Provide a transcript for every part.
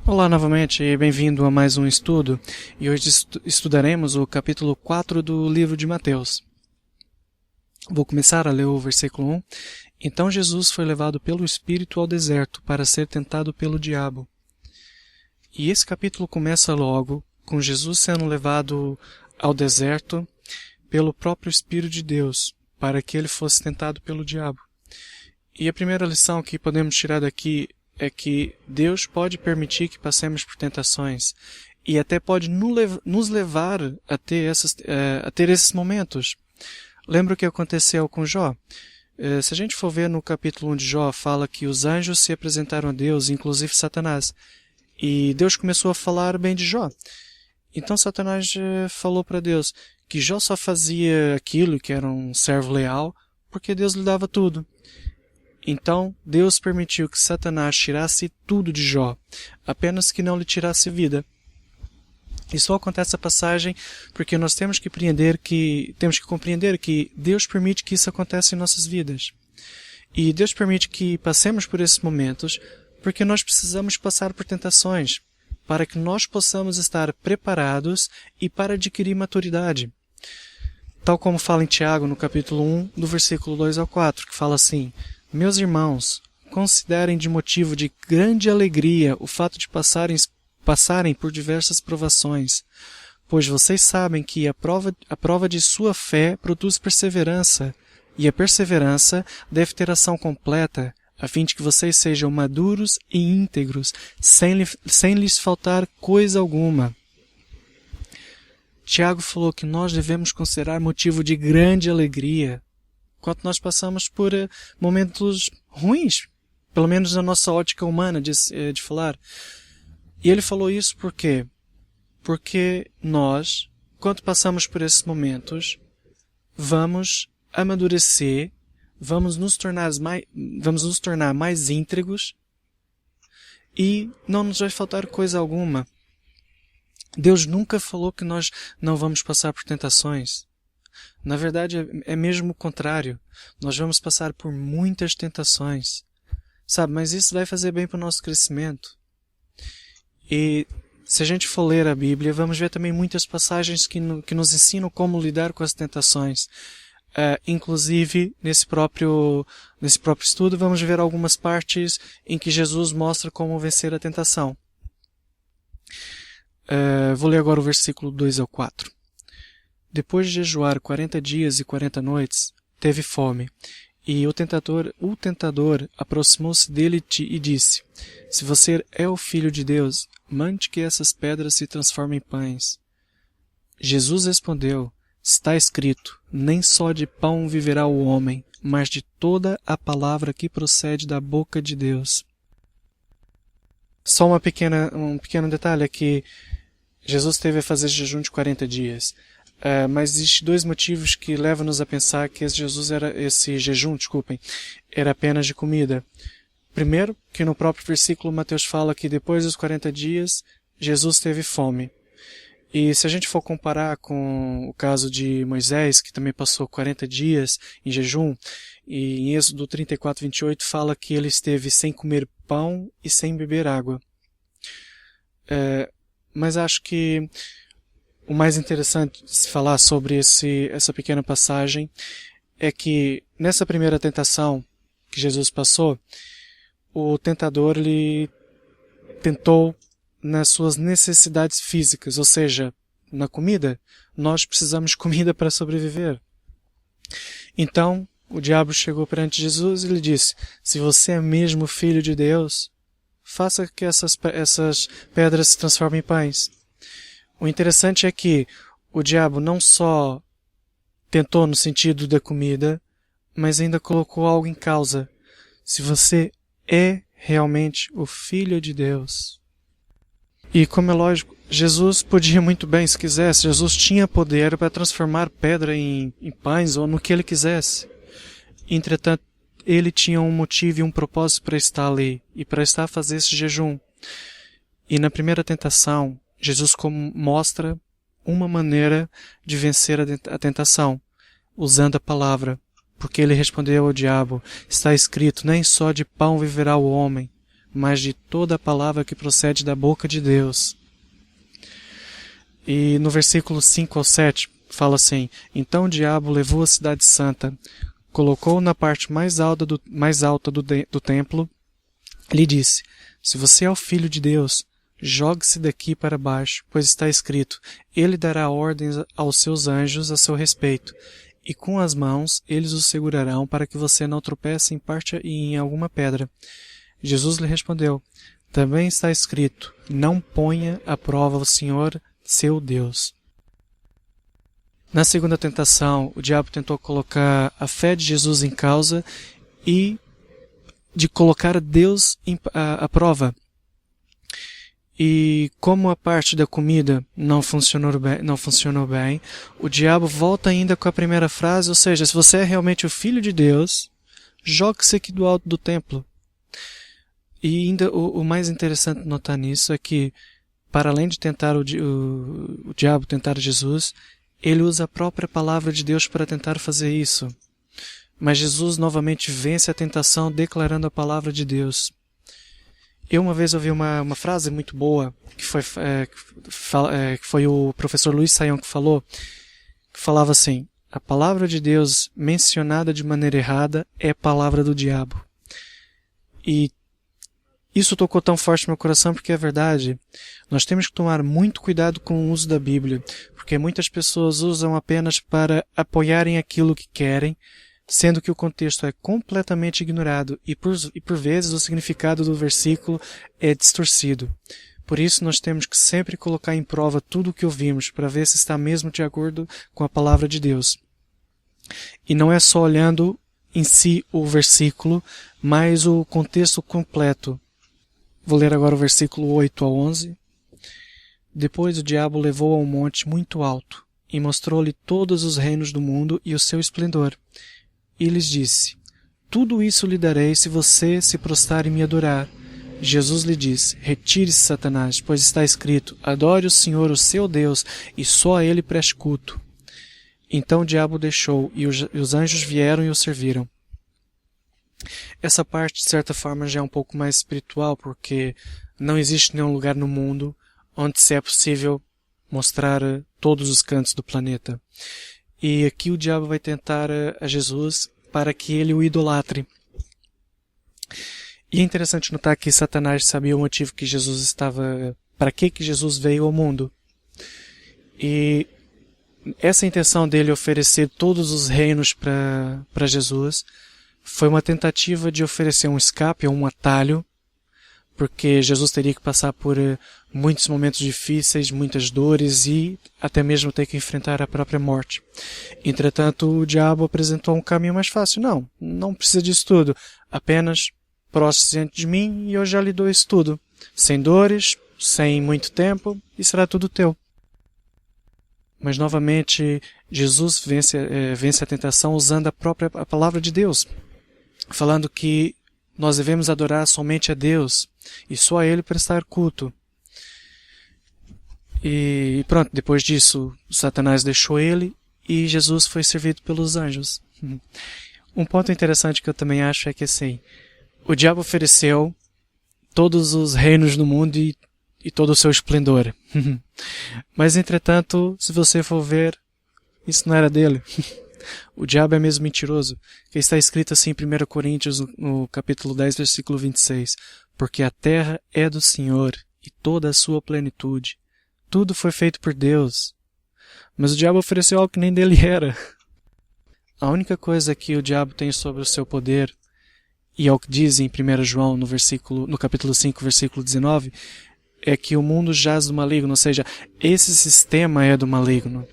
Olá novamente e bem-vindo a mais um estudo, e hoje estudaremos o capítulo 4 do livro de Mateus. Vou começar a ler o versículo 1. Então Jesus foi levado pelo Espírito ao deserto para ser tentado pelo diabo. E esse capítulo começa logo com Jesus sendo levado ao deserto pelo próprio Espírito de Deus, para que ele fosse tentado pelo diabo. E a primeira lição que podemos tirar daqui é que Deus pode permitir que passemos por tentações e até pode nos levar a ter esses momentos. Lembra o que aconteceu com Jó? Se a gente for ver no capítulo 1 de Jó, fala que os anjos se apresentaram a Deus, inclusive Satanás. E Deus começou a falar bem de Jó. Então Satanás falou para Deus que Jó só fazia aquilo, que era um servo leal, porque Deus lhe dava tudo. Então, Deus permitiu que Satanás tirasse tudo de Jó, apenas que não lhe tirasse vida. E só acontece essa passagem porque nós temos que compreender que Deus permite que isso aconteça em nossas vidas. E Deus permite que passemos por esses momentos porque nós precisamos passar por tentações, para que nós possamos estar preparados e para adquirir maturidade. Tal como fala em Tiago, no capítulo 1, do versículo 2 ao 4, que fala assim: Meus irmãos, considerem de motivo de grande alegria o fato de passarem por diversas provações, pois vocês sabem que a prova de sua fé produz perseverança, e a perseverança deve ter ação completa, a fim de que vocês sejam maduros e íntegros, sem lhes faltar coisa alguma. Tiago falou que nós devemos considerar motivo de grande alegria quando nós passamos por momentos ruins, pelo menos na nossa ótica humana de falar. E ele falou isso por quê? Porque nós, quando passamos por esses momentos, vamos amadurecer, vamos nos tornar mais íntegros e não nos vai faltar coisa alguma. Deus nunca falou que nós não vamos passar por tentações. Na verdade, é mesmo o contrário. Nós vamos passar por muitas tentações. Sabe, mas isso vai fazer bem para o nosso crescimento. E se a gente for ler a Bíblia, vamos ver também muitas passagens que nos ensinam como lidar com as tentações. Inclusive, nesse próprio estudo, vamos ver algumas partes em que Jesus mostra como vencer a tentação. Vou ler agora o versículo 2 ao 4. Depois de jejuar 40 dias e 40 noites, teve fome, e o tentador aproximou-se dele e disse: Se você é o Filho de Deus, mande que essas pedras se transformem em pães. Jesus respondeu: Está escrito, nem só de pão viverá o homem, mas de toda a palavra que procede da boca de Deus. Só um pequeno detalhe é que Jesus teve a fazer jejum de 40 dias. Mas existem dois motivos que levam-nos a pensar que esse jejum era apenas de comida. Primeiro, que no próprio versículo Mateus fala que depois dos 40 dias, Jesus teve fome. E se a gente for comparar com o caso de Moisés, que também passou 40 dias em jejum, e em Êxodo 34, 28 fala que ele esteve sem comer pão e sem beber água. Mas acho que o mais interessante de se falar sobre essa pequena passagem é que nessa primeira tentação que Jesus passou, o tentador lhe tentou nas suas necessidades físicas, ou seja, na comida. Nós precisamos de comida para sobreviver. Então, o diabo chegou perante Jesus e lhe disse: Se você é mesmo filho de Deus, faça que essas pedras se transformem em pães. O interessante é que o diabo não só tentou no sentido da comida, mas ainda colocou algo em causa. Se você é realmente o Filho de Deus. E como é lógico, Jesus podia muito bem, se quisesse. Jesus tinha poder para transformar pedra em pães ou no que ele quisesse. Entretanto, ele tinha um motivo e um propósito para estar ali e para estar a fazer esse jejum. E na primeira tentação, Jesus mostra uma maneira de vencer a tentação, usando a palavra. Porque ele respondeu ao diabo: Está escrito, nem só de pão viverá o homem, mas de toda a palavra que procede da boca de Deus. E no versículo 5 ao 7 fala assim: Então o diabo levou a cidade santa, colocou-o na parte mais alta do templo, lhe disse: Se você é o filho de Deus, jogue-se daqui para baixo, pois está escrito: Ele dará ordens aos seus anjos a seu respeito, e com as mãos eles o segurarão para que você não tropece em alguma pedra. Jesus lhe respondeu: Também está escrito: Não ponha à prova o Senhor, seu Deus. Na segunda tentação, o diabo tentou colocar a fé de Jesus em causa e de colocar Deus à prova. E como a parte da comida não funcionou bem, o diabo volta ainda com a primeira frase, ou seja, se você é realmente o Filho de Deus, jogue-se aqui do alto do templo. E ainda o mais interessante de notar nisso é que, para além de tentar o diabo tentar Jesus, ele usa a própria palavra de Deus para tentar fazer isso. Mas Jesus novamente vence a tentação declarando a palavra de Deus. Eu uma vez ouvi uma frase muito boa, que foi o professor Luiz Saião que falou, que falava assim: a palavra de Deus mencionada de maneira errada é a palavra do diabo. E isso tocou tão forte no meu coração porque é verdade. Nós temos que tomar muito cuidado com o uso da Bíblia, porque muitas pessoas usam apenas para apoiarem aquilo que querem, sendo que o contexto é completamente ignorado e por vezes o significado do versículo é distorcido. Por isso nós temos que sempre colocar em prova tudo o que ouvimos para ver se está mesmo de acordo com a palavra de Deus. E não é só olhando em si o versículo, mas o contexto completo. Vou ler agora o versículo 8 a 11. Depois o diabo levou a um monte muito alto e mostrou-lhe todos os reinos do mundo e o seu esplendor. E lhes disse: Tudo isso lhe darei se você se prostrar e me adorar. Jesus lhe disse: Retire-se, Satanás, pois está escrito: Adore o Senhor, o seu Deus, e só a ele preste culto. Então o diabo deixou, e os anjos vieram e o serviram. Essa parte, de certa forma, já é um pouco mais espiritual, porque não existe nenhum lugar no mundo onde se é possível mostrar todos os cantos do planeta. E aqui o diabo vai tentar a Jesus para que ele o idolatre. E é interessante notar que Satanás sabia o motivo que Jesus estava... para que Jesus veio ao mundo. E essa intenção dele oferecer todos os reinos para Jesus foi uma tentativa de oferecer um escape ou um atalho, porque Jesus teria que passar por muitos momentos difíceis, muitas dores e até mesmo ter que enfrentar a própria morte. Entretanto, o diabo apresentou um caminho mais fácil. Não precisa disso tudo. Apenas prostre-se diante de mim e eu já lhe dou isso tudo. Sem dores, sem muito tempo, e será tudo teu. Mas novamente, Jesus vence a tentação usando a palavra de Deus, falando que nós devemos adorar somente a Deus e só a Ele prestar culto. E pronto, depois disso, Satanás deixou ele e Jesus foi servido pelos anjos. Um ponto interessante que eu também acho é que assim, o diabo ofereceu todos os reinos do mundo e todo o seu esplendor. Mas entretanto, se você for ver, isso não era dele. O diabo é mesmo mentiroso, que está escrito assim em 1 Coríntios, no capítulo 10, versículo 26. Porque a terra é do Senhor e toda a sua plenitude. Tudo foi feito por Deus. Mas o diabo ofereceu algo que nem dele era. A única coisa que o diabo tem sobre o seu poder, e é o que diz em 1 João, no capítulo 5, versículo 19, é que o mundo jaz do maligno, ou seja, esse sistema é do maligno.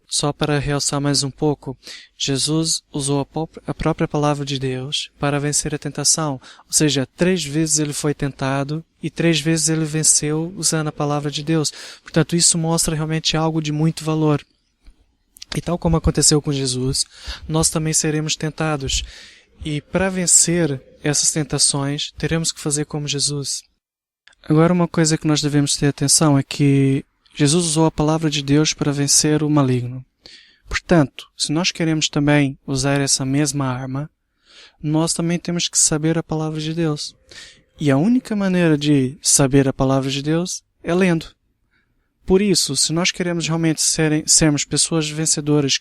Só para realçar mais um pouco, Jesus usou a própria palavra de Deus para vencer a tentação. Ou seja, 3 vezes ele foi tentado e 3 vezes ele venceu usando a palavra de Deus. Portanto, isso mostra realmente algo de muito valor. E tal como aconteceu com Jesus, nós também seremos tentados. E para vencer essas tentações, teremos que fazer como Jesus. Agora, uma coisa que nós devemos ter atenção é que Jesus usou a palavra de Deus para vencer o maligno. Portanto, se nós queremos também usar essa mesma arma, nós também temos que saber a palavra de Deus. E a única maneira de saber a palavra de Deus é lendo. Por isso, se nós queremos realmente sermos pessoas vencedoras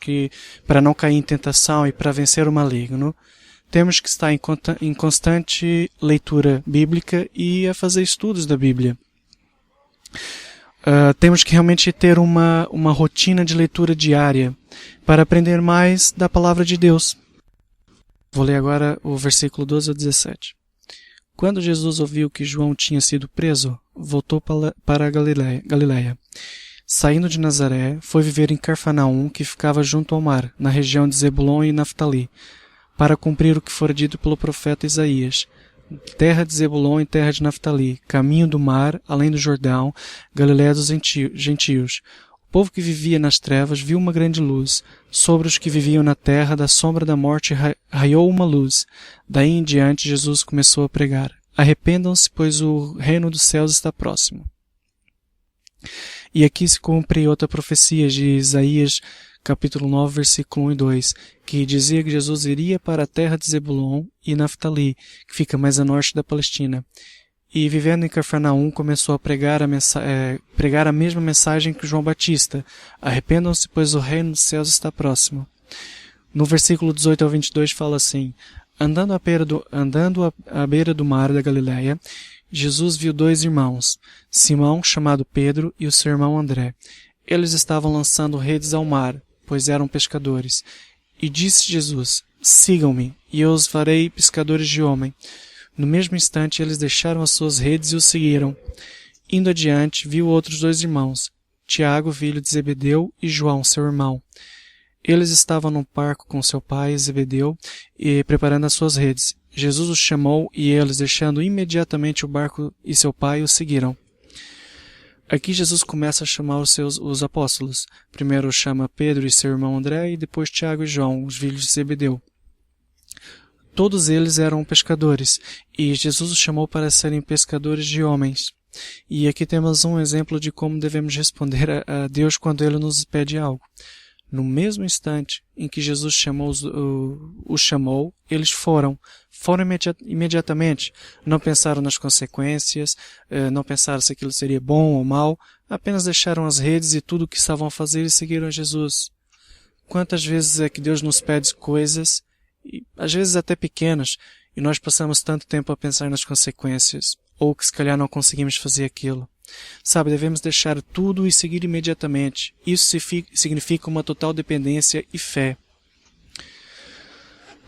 para não cair em tentação e para vencer o maligno, temos que estar em constante leitura bíblica e a fazer estudos da Bíblia. Temos que realmente ter uma rotina de leitura diária para aprender mais da palavra de Deus. Vou ler agora o versículo 12 ao 17. Quando Jesus ouviu que João tinha sido preso, voltou para a Galileia. Saindo de Nazaré, foi viver em Cafarnaum, que ficava junto ao mar, na região de Zebulon e Naftali, para cumprir o que fora dito pelo profeta Isaías. Terra de Zebulon e terra de Naftali, caminho do mar, além do Jordão, Galileia dos gentios. O povo que vivia nas trevas viu uma grande luz. Sobre os que viviam na terra da sombra da morte raiou uma luz. Daí em diante Jesus começou a pregar: arrependam-se, pois o reino dos céus está próximo. E aqui se cumpre outra profecia de Isaías, capítulo 9, versículo 1 e 2, que dizia que Jesus iria para a terra de Zebulon e Naftali, que fica mais a norte da Palestina. E vivendo em Cafarnaum, começou a pregar a mesma mensagem que João Batista: arrependam-se, pois o reino dos céus está próximo. No versículo 18 ao 22 fala assim: andando à beira do mar da Galileia, Jesus viu dois irmãos, Simão, chamado Pedro, e o seu irmão André. Eles estavam lançando redes ao mar, pois eram pescadores. E disse Jesus: sigam-me, e eu os farei pescadores de homem. No mesmo instante eles deixaram as suas redes e o seguiram. Indo adiante, viu outros dois irmãos, Tiago, filho de Zebedeu, e João, seu irmão. Eles estavam no barco com seu pai, Zebedeu, e preparando as suas redes. Jesus os chamou, e eles, deixando imediatamente o barco e seu pai, o seguiram. Aqui Jesus começa a chamar os apóstolos. Primeiro chama Pedro e seu irmão André, e depois Tiago e João, os filhos de Zebedeu. Todos eles eram pescadores, e Jesus os chamou para serem pescadores de homens. E aqui temos um exemplo de como devemos responder a Deus quando Ele nos pede algo. No mesmo instante em que Jesus os chamou, eles foram imediatamente. Não pensaram nas consequências, não pensaram se aquilo seria bom ou mal, apenas deixaram as redes e tudo o que estavam a fazer e seguiram a Jesus. Quantas vezes é que Deus nos pede coisas, e às vezes até pequenas, e nós passamos tanto tempo a pensar nas consequências, ou que se calhar não conseguimos fazer aquilo. Sabe, devemos deixar tudo e seguir imediatamente. Isso significa uma total dependência e fé.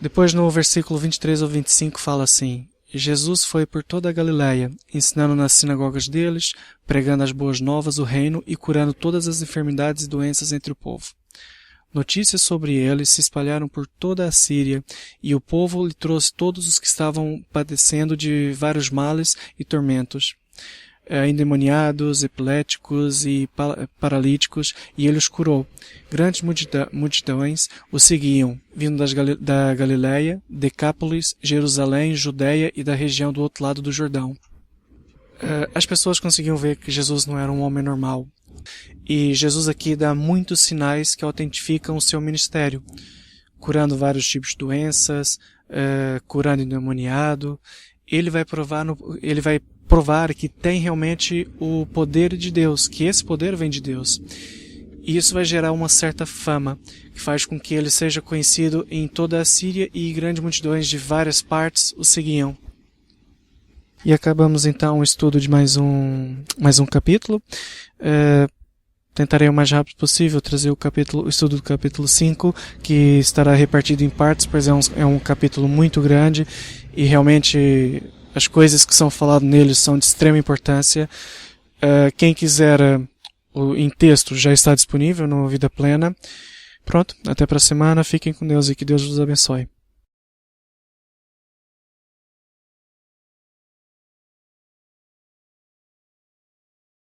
Depois no versículo 23 ao 25 fala assim: Jesus foi por toda a Galileia, ensinando nas sinagogas deles, pregando as boas novas do reino e curando todas as enfermidades e doenças entre o povo. Notícias sobre ele se espalharam por toda a Síria, e o povo lhe trouxe todos os que estavam padecendo de vários males e tormentos, endemoniados, epiléticos e paralíticos, e ele os curou. Grandes multidões o seguiam, vindo da Galileia, Decápolis, Jerusalém, Judeia e da região do outro lado do Jordão. As pessoas conseguiam ver que Jesus não era um homem normal. E Jesus aqui dá muitos sinais que autentificam o seu ministério, curando vários tipos de doenças, curando endemoniado. Ele vai provar que tem realmente o poder de Deus, que esse poder vem de Deus. E isso vai gerar uma certa fama, que faz com que ele seja conhecido em toda a Síria, e grandes multidões de várias partes o seguiam. E acabamos então o estudo de mais um capítulo. Tentarei o mais rápido possível trazer o estudo do capítulo 5, que estará repartido em partes, pois é um capítulo muito grande, e realmente as coisas que são faladas nele são de extrema importância. Quem quiser em texto já está disponível no Vida Plena. Pronto, até para a semana, fiquem com Deus e que Deus vos abençoe.